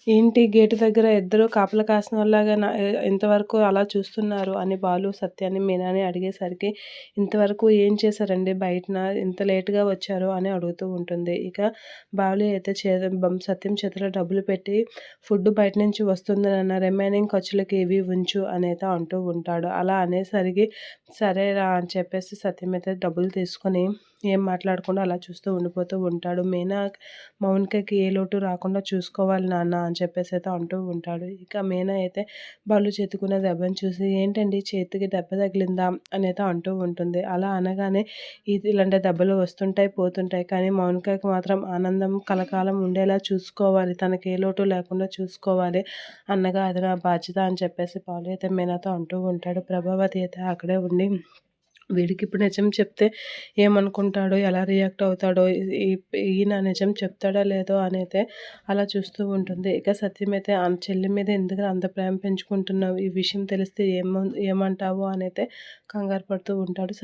ఏంటి గేటు దగ్గర ఇద్దరు కాపలా కాసినోళ్ళలాగా ఇంతవరకు అలా చూస్తున్నారు అని బాలు సత్యాన్ని, మీనాని అడిగేసరికి, ఇంతవరకు ఏం చేశారండి బయటన? ఇంత లేట్‌గా వచ్చారు అని అడుగుతూ ఉంటుంది. ఇక బాలు అయితే సత్యం చేతిలో డబ్బులు పెట్టి ఫుడ్ బయట నుంచి వస్తుంది నాన్న, రిమైనింగ్ ఖర్చులకి ఇవి ఉంచు అనైతే అంటూ ఉంటాడు. అలా అనేసరికి సరేరా అని చెప్పేసి సత్యం అయితే డబ్బులు తీసుకొని ఏం మాట్లాడకుండా అలా చూస్తూ ఉండిపోతూ ఉంటాడు. మౌనికకి ఏ లోటు రాకుండా చూసుకోవాలి నాన్న అని చెప్పేసి అయితే అంటూ ఉంటాడు. ఇక మీనా అయితే బాలు చేతికున్న దెబ్బను చూసి, ఏంటండి చేతికి దెబ్బ తగిలిందా అని అయితే అంటూ ఉంటుంది. అలా అనగానే ఇలాంటి దెబ్బలు వస్తుంటాయి, పోతుంటాయి. కానీ మౌనికకి మాత్రం ఆనందం కలకాలం ఉండేలా చూసుకోవాలి. తనకి ఏ లోటు లేకుండా చూసుకోవాలి. అన్నగా అది నా బాధ్యత అని చెప్పేసి బాలు అయితే మీనాతో అంటూ ఉంటాడు. ప్రభావతి అయితే అక్కడే ఉండి, వీడికి ఇప్పుడు నిజం చెప్తే ఏమనుకుంటాడో, ఎలా రియాక్ట్ అవుతాడో, ఈ ఈయన నిజం చెప్తాడో లేదో అనైతే అలా చూస్తూ ఉంటుంది. ఇక సత్యం అయితే చెల్లి మీద ఎందుకురా అంత ప్రేమ పెంచుకుంటున్నావు? ఈ విషయం తెలిస్తే ఏమంటావు అనైతే కంగారు పడుతూ ఉంటాడు.